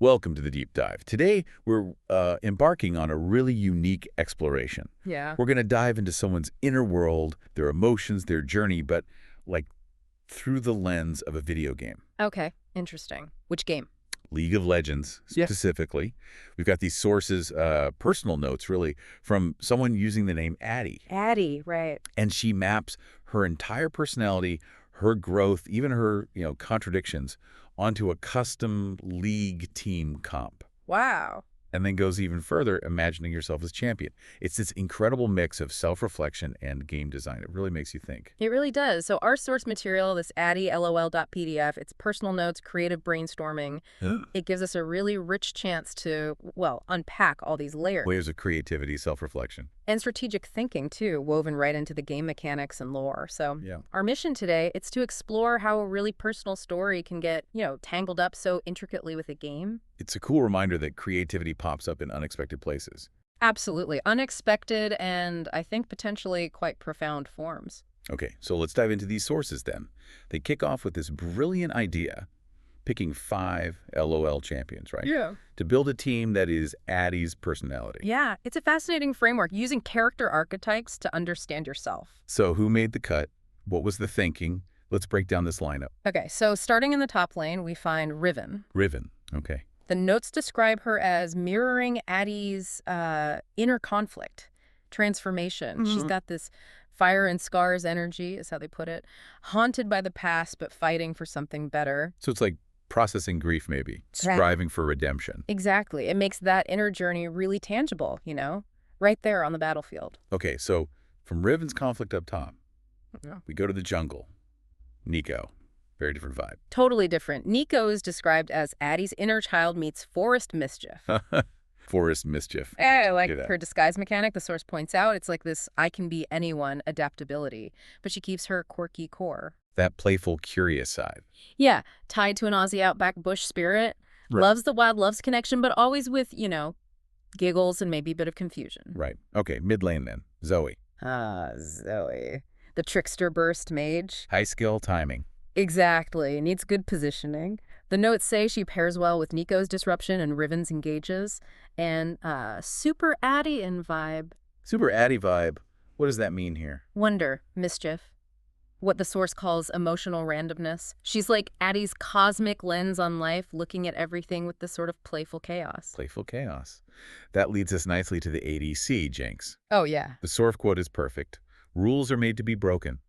Welcome to the deep dive. Today, we're embarking on a really unique exploration. Yeah. We're going to dive into someone's inner world, their emotions, their journey, but like through the lens of a video game. Okay. Interesting. Which game? League of Legends, Yeah. specifically. We've got these sources, personal notes, really, from someone using the name Addy. Addy, right. And she maps her entire personality, her growth, even her, contradictions, onto a custom league team comp. Wow. And then goes even further, imagining yourself as champion. It's this incredible mix of self-reflection and game design. It really makes you think. It really does. So our source material, this Addy LOL.pdf, it's personal notes, creative brainstorming. It gives us a really rich chance to, well, unpack all these layers. Layers of creativity, self-reflection. And strategic thinking, too, woven right into the game mechanics and lore. So Yeah. our mission today, it's to explore how a really personal story can get, tangled up so intricately with a game. It's a cool reminder that creativity pops up in unexpected places. Absolutely. Unexpected and, I think, potentially quite profound forms. Okay, so let's dive into these sources then. They kick off with this brilliant idea, picking 5 LOL champions, right? Yeah. To build a team that is Addy's personality. Yeah, it's a fascinating framework, using character archetypes to understand yourself. So who made the cut? What was the thinking? Let's break down this lineup. Okay, so starting in the top lane, we find Riven. Riven, okay. The notes describe her as mirroring Addy's inner conflict, transformation. She's got this fire and scars energy, is how they put it, haunted by the past but fighting for something better. So it's like processing grief, maybe, striving for redemption. Exactly. It makes that inner journey really tangible, right there on the battlefield. Okay, so from Riven's conflict up top, Yeah. we go to the jungle. Neeko, very different vibe. Totally different. Neeko is described as Addy's inner child meets forest mischief. Forest mischief. Like Hear that. her disguise mechanic, the source points out, it's like this I can be anyone adaptability, but she keeps her quirky core. That playful, curious side. Yeah, tied to an Aussie outback bush spirit. Right. Loves the wild, loves connection, but always with, giggles and maybe a bit of confusion. Right. Okay, mid lane then. Zoe. Zoe. The trickster burst mage. High skill, timing. Exactly. Needs good positioning. The notes say she pairs well with Neeko's disruption and Riven's engages. And super Addy-in vibe. Super Addy vibe. What does that mean here? Wonder, mischief. What the source calls emotional randomness. She's like Addy's cosmic lens on life, looking at everything with this sort of playful chaos. Playful chaos. That leads us nicely to the ADC, Jinx. Oh, yeah. The source quote is perfect. Rules are made to be broken,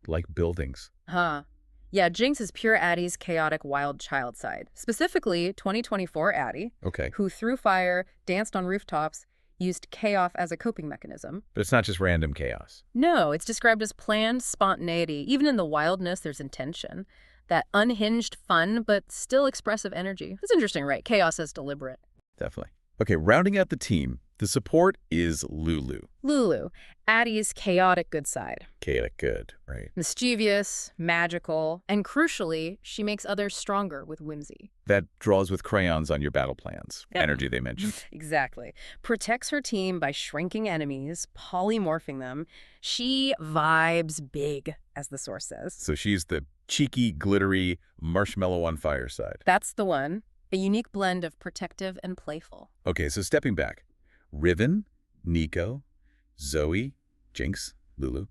like buildings. Huh. Yeah, Jinx is pure Addy's chaotic wild child side. Specifically, 2024 Addy, Okay. who threw fire, danced on rooftops, used chaos as a coping mechanism. But it's not just random chaos. No, it's described as planned spontaneity. Even in the wildness, there's intention. That unhinged fun, but still expressive energy. That's interesting, right? Chaos as deliberate. Definitely. Okay, rounding out the team, the support is Lulu. Lulu, Addy's chaotic good side. Chaotic good, right? Mischievous, magical, and crucially, she makes others stronger with whimsy. That draws with crayons on your battle plans. Yep. Energy they mentioned. Exactly. Protects her team by shrinking enemies, polymorphing them. She vibes big, as the source says. So she's the cheeky, glittery, marshmallow on fire side. That's the one. A unique blend of protective and playful. Okay, so stepping back. Riven, Neeko, Zoe, Jinx, Lulu.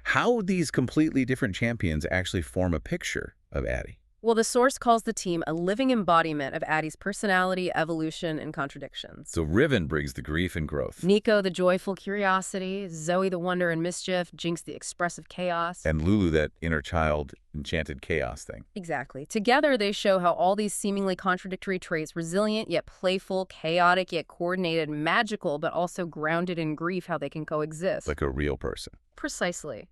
How these completely different champions actually form a picture of Addy? Well, the source calls the team a living embodiment of Addy's personality, evolution, and contradictions. So Riven brings the grief and growth. Neeko, the joyful curiosity, Zoe, the wonder and mischief, Jinx, the expressive chaos. And Lulu, that inner child, enchanted chaos thing. Exactly. Together, they show how all these seemingly contradictory traits, resilient yet playful, chaotic yet coordinated, magical but also grounded in grief, how they can coexist. Like a real person. Precisely.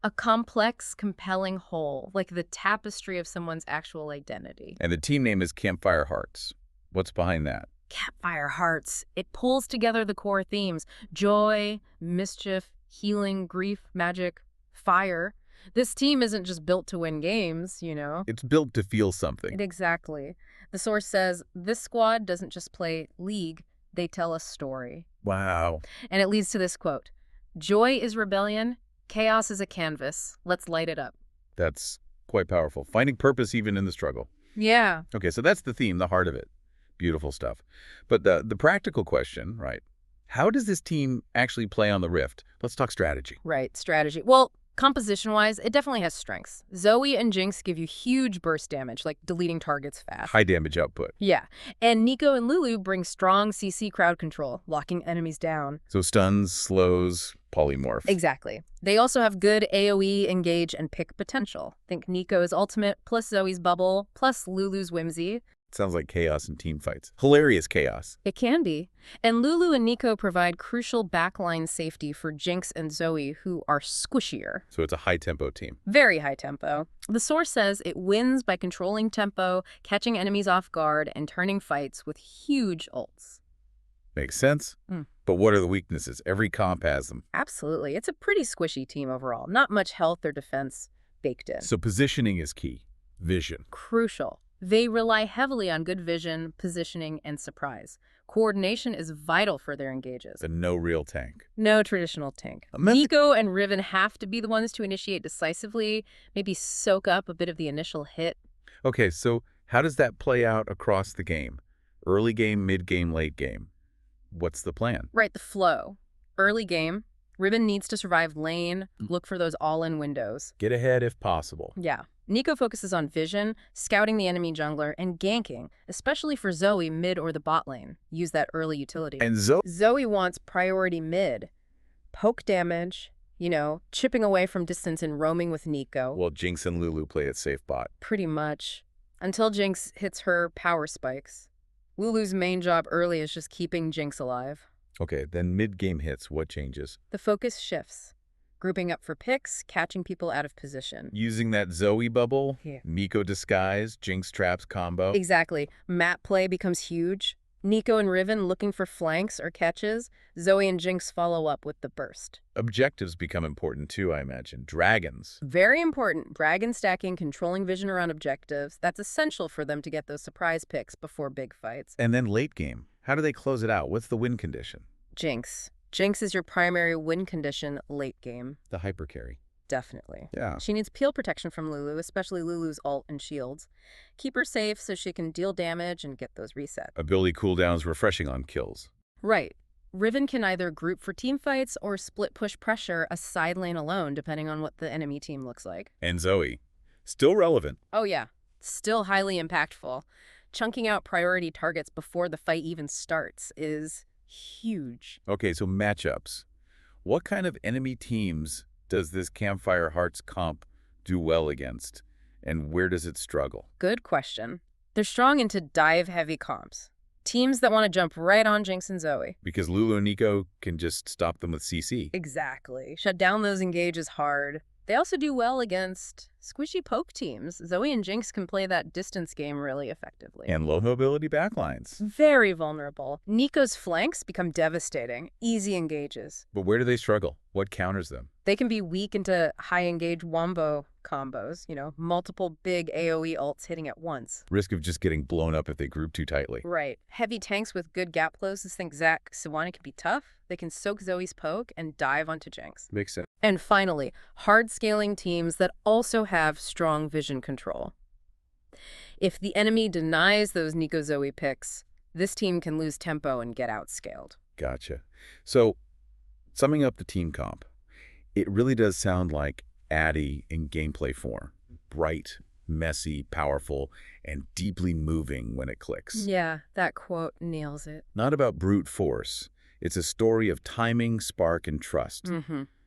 A complex, compelling whole, like the tapestry of someone's actual identity. And the team name is Campfire Hearts. What's behind that? Campfire Hearts. It pulls together the core themes: joy, mischief, healing, grief, magic, fire. This team isn't just built to win games, It's built to feel something. Exactly. The source says, this squad doesn't just play League, they tell a story. Wow. And it leads to this quote: joy is rebellion, chaos is a canvas. Let's light it up. That's quite powerful. Finding purpose even in the struggle. Yeah. Okay, so that's the theme, the heart of it. Beautiful stuff. But the practical question, right? How does this team actually play on the Rift? Let's talk strategy. Right, strategy. Well, composition-wise, it definitely has strengths. Zoe and Jinx give you huge burst damage, like deleting targets fast. High damage output. Yeah. And Neeko and Lulu bring strong CC crowd control, locking enemies down. So stuns, slows, polymorph. Exactly. They also have good AoE, engage, and pick potential. Think Neeko's ultimate, plus Zoe's bubble, plus Lulu's whimsy. Sounds like chaos in team fights. Hilarious chaos. It can be. And Lulu and Neeko provide crucial backline safety for Jinx and Zoe, who are squishier. So it's a high-tempo team. Very high tempo. The source says it wins by controlling tempo, catching enemies off guard, and turning fights with huge ults. Makes sense. But what are the weaknesses? Every comp has them. Absolutely. It's a pretty squishy team overall. Not much health or defense baked in. So positioning is key. Vision. Crucial. They rely heavily on good vision, positioning, and surprise. Coordination is vital for their engages. The no real tank. No traditional tank. Neeko and Riven have to be the ones to initiate decisively, maybe soak up a bit of the initial hit. Okay, so how does that play out across the game? Early game, mid game, late game. What's the plan? Right, the flow. Early game, Riven needs to survive lane, look for those all-in windows. Get ahead if possible. Yeah. Neeko focuses on vision, scouting the enemy jungler, and ganking, especially for Zoe mid or the bot lane. Use that early utility. And Zoe wants priority mid. Poke damage, chipping away from distance and roaming with Neeko. Well, Jinx and Lulu play at safe bot. Pretty much. Until Jinx hits her power spikes. Lulu's main job early is just keeping Jinx alive. Okay, then mid-game hits, what changes? The focus shifts. Grouping up for picks, catching people out of position. Using that Zoe bubble, Yeah. Neeko disguise, Jinx traps combo. Exactly. Map play becomes huge. Neeko and Riven looking for flanks or catches. Zoe and Jinx follow up with the burst. Objectives become important too, I imagine. Dragons. Very important. Dragon stacking, controlling vision around objectives. That's essential for them to get those surprise picks before big fights. And then late game. How do they close it out? What's the win condition? Jinx. Jinx is your primary win condition late game. The hyper carry. Definitely. Yeah. She needs peel protection from Lulu, especially Lulu's ult and shields. Keep her safe so she can deal damage and get those resets. Ability cooldowns refreshing on kills. Right. Riven can either group for team fights or split push pressure a side lane alone, depending on what the enemy team looks like. And Zoe. Still relevant. Oh yeah. Still highly impactful. Chunking out priority targets before the fight even starts is huge. Okay, so matchups. What kind of enemy teams does this Campfire Hearts comp do well against? And where does it struggle? Good question. They're strong into dive-heavy comps. Teams that want to jump right on Jinx and Zoe. Because Lulu and Neeko can just stop them with CC. Exactly. Shut down those engages hard. They also do well against squishy poke teams. Zoe and Jinx can play that distance game really effectively. And low mobility backlines. Very vulnerable. Neeko's flanks become devastating. Easy engages. But where do they struggle? What counters them? They can be weak into high engage wombo combos, multiple big AoE ults hitting at once. Risk of just getting blown up if they group too tightly. Right. Heavy tanks with good gap closes think Zac Sewanni can be tough. They can soak Zoe's poke and dive onto Jinx. Makes sense. And finally, hard-scaling teams that also have strong vision control. If the enemy denies those Neeko Zoe picks, this team can lose tempo and get outscaled. Gotcha. So, summing up the team comp, it really does sound like Addy in gameplay form. Bright, messy, powerful, and deeply moving when it clicks. Yeah, that quote nails it. Not about brute force. It's a story of timing, spark, and trust.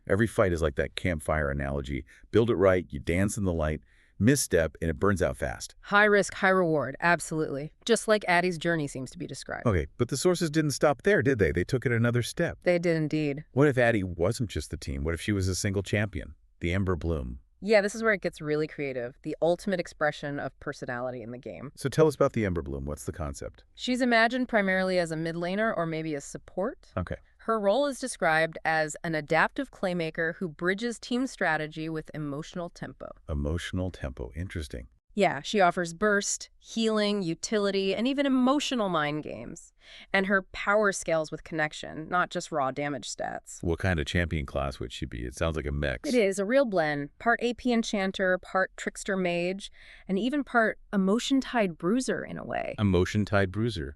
Every fight is like that campfire analogy. Build it right, you dance in the light, misstep, and it burns out fast. High risk, high reward, absolutely. Just like Addy's journey seems to be described. Okay, but the sources didn't stop there, did they? They took it another step. They did indeed. What if Addy wasn't just the team? What if she was a single champion? The Ember Bloom. Yeah, this is where it gets really creative. The ultimate expression of personality in the game. So tell us about the Ember Bloom. What's the concept? She's imagined primarily as a mid laner or maybe a support. Okay. Her role is described as an adaptive playmaker who bridges team strategy with emotional tempo. Emotional tempo. Interesting. Yeah, she offers burst, healing, utility, and even emotional mind games. And her power scales with connection, not just raw damage stats. What kind of champion class would she be? It sounds like a mix. It is a real blend. Part AP Enchanter, part Trickster Mage, and even part Emotion-Tied Bruiser in a way. Emotion-Tied Bruiser.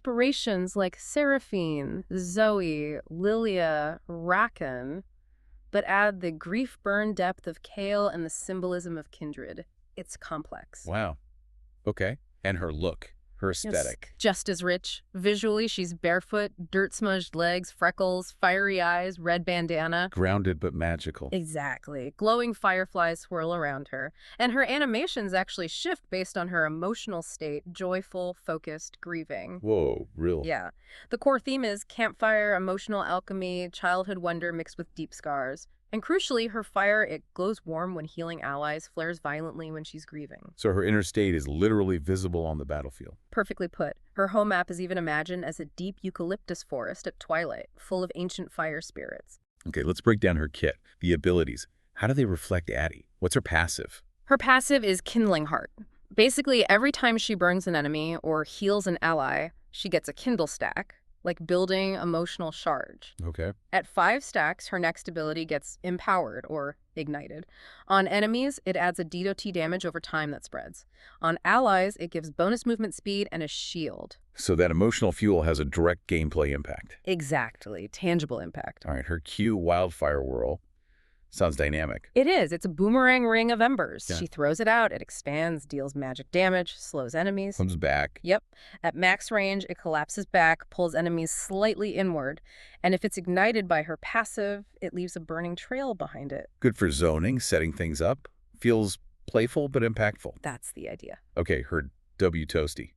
inspirations like Seraphine, Zoe, Lilia, Rakan, but add the grief-burn depth of Kale and the symbolism of kindred. It's complex. Wow. Okay. And her look, her Yes, aesthetic. just as rich. Visually, she's barefoot, dirt-smudged legs, freckles, fiery eyes, red bandana. Grounded but magical. Exactly. Glowing fireflies swirl around her. And her animations actually shift based on her emotional state, joyful, focused, grieving. Whoa, real. Yeah. The core theme is campfire, emotional alchemy, childhood wonder mixed with deep scars. And crucially, her fire, it glows warm when healing allies, flares violently when she's grieving. So her inner state is literally visible on the battlefield. Perfectly put. Her home map is even imagined as a deep eucalyptus forest at twilight, full of ancient fire spirits. Okay, let's break down her kit. The abilities. How do they reflect Addy? What's her passive? Her passive is Kindling Heart. Basically, every time she burns an enemy or heals an ally, she gets a Kindle stack, like building emotional charge. Okay. At 5 stacks, her next ability gets empowered or ignited. On enemies, it adds a D.T damage over time that spreads. On allies, it gives bonus movement speed and a shield. So that emotional fuel has a direct gameplay impact. Exactly. Tangible impact. All right, her Q Wildfire Whirl sounds dynamic. It is. It's a boomerang ring of embers. Yeah. She throws it out, it expands, deals magic damage, slows enemies. Comes back. Yep. At max range, it collapses back, pulls enemies slightly inward, and if it's ignited by her passive, it leaves a burning trail behind it. Good for zoning, setting things up. Feels playful but impactful. That's the idea. Okay, her W Toasty.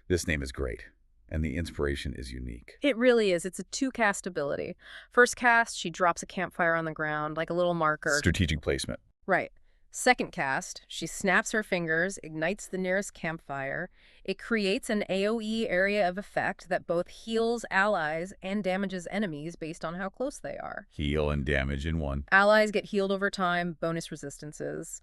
This name is great, and the inspiration is unique. It really is. It's a 2-cast ability. First cast, she drops a campfire on the ground, like a little marker. Strategic placement. Right. Second cast, she snaps her fingers, ignites the nearest campfire. It creates an AoE area of effect that both heals allies and damages enemies based on how close they are. Heal and damage in one. Allies get healed over time, bonus resistances.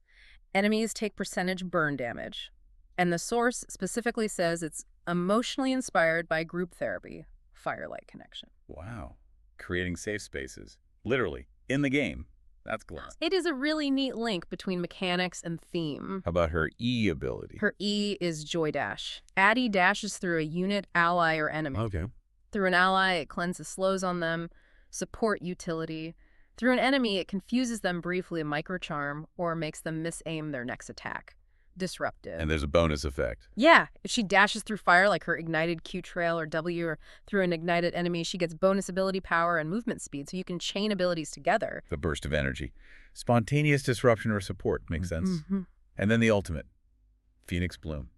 Enemies take percentage burn damage. And the source specifically says it's emotionally inspired by group therapy, Firelight Connection. Wow. Creating safe spaces. Literally, in the game. That's class. It is a really neat link between mechanics and theme. How about her E ability? Her E is Joy Dash. Addy dashes through a unit, ally, or enemy. Okay. Through an ally, it cleanses slows on them, support utility. Through an enemy, it confuses them briefly, a microcharm, or makes them misaim their next attack. Disruptive. And there's a bonus effect. Yeah, if she dashes through fire like her ignited Q trail or W, or through an ignited enemy, she gets bonus ability power and movement speed, so you can chain abilities together. The burst of energy. Spontaneous disruption or support. Makes sense. Mm-hmm. And then the ultimate. Phoenix Bloom.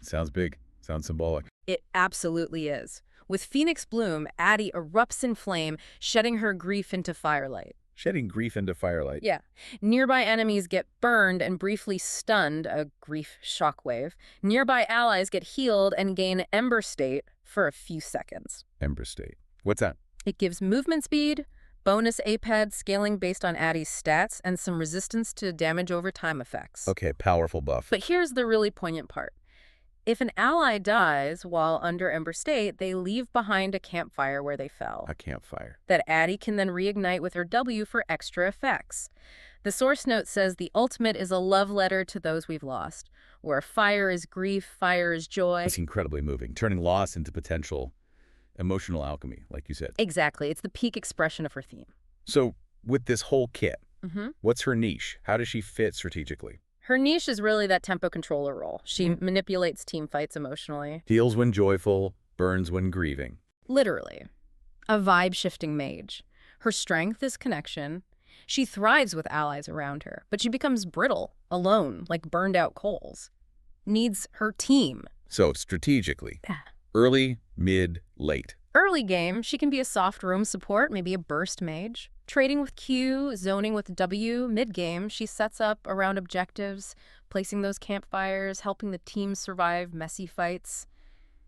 Sounds big. Sounds symbolic. It absolutely is. With Phoenix Bloom, Addy erupts in flame, shedding her grief into firelight. Shedding grief into firelight. Yeah. Nearby enemies get burned and briefly stunned, a grief shockwave. Nearby allies get healed and gain Ember State for a few seconds. Ember State. What's that? It gives movement speed, bonus APAD scaling based on Addy's stats, and some resistance to damage over time effects. Okay, powerful buff. But here's the really poignant part. If an ally dies while under Ember State, they leave behind a campfire where they fell. A campfire. That Addy can then reignite with her W for extra effects. The source note says the ultimate is a love letter to those we've lost, where fire is grief, fire is joy. It's incredibly moving, turning loss into potential emotional alchemy, like you said. Exactly. It's the peak expression of her theme. So, with this whole kit, Mm-hmm. what's her niche? How does she fit strategically? Her niche is really that tempo controller role. She manipulates team fights emotionally. Heals when joyful, burns when grieving. Literally. A vibe-shifting mage. Her strength is connection. She thrives with allies around her, but she becomes brittle, alone, like burned-out coals. Needs her team. So, strategically, Yeah. early, mid, late. Early game, she can be a soft roam support, maybe a burst mage. Trading with Q, zoning with W. Mid-game, she sets up around objectives, placing those campfires, helping the team survive messy fights.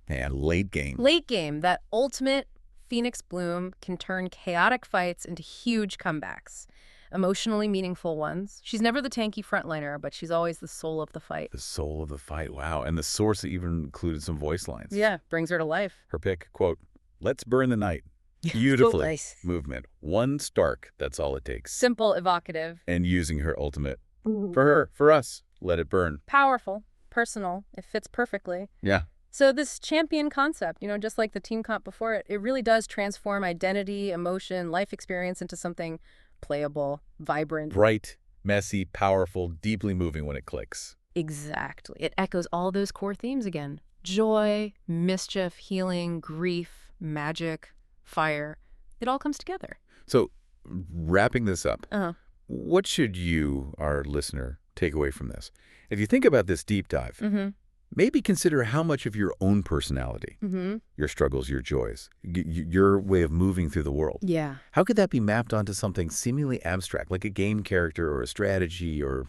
And late game. Late game, that ultimate Phoenix Bloom can turn chaotic fights into huge comebacks. Emotionally meaningful ones. She's never the tanky frontliner, but she's always the soul of the fight. The soul of the fight. Wow. And the source even included some voice lines. Yeah, brings her to life. Her pick, quote, "Let's burn the night." Beautifully. Nice. Movement. One Stark, that's all it takes. Simple, evocative. And using her ultimate. For her, for us, let it burn. Powerful. Personal. It fits perfectly. Yeah. So this champion concept, just like the team comp before it, it really does transform identity, emotion, life experience into something playable, vibrant. Bright, messy, powerful, deeply moving when it clicks. Exactly. It echoes all those core themes again. Joy, mischief, healing, grief, magic, fire. It all comes together. So, wrapping this up, Uh-huh. what should you, our listener, take away from this? If you think about this deep dive, Mm-hmm. maybe consider how much of your own personality, Mm-hmm. your struggles, your joys, your way of moving through the world, Yeah. how could that be mapped onto something seemingly abstract, like a game character or a strategy or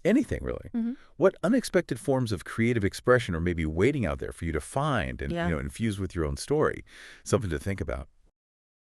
anything, really? Mm-hmm. What unexpected forms of creative expression are maybe waiting out there for you to find and Yeah. infuse with your own story? Something to think about.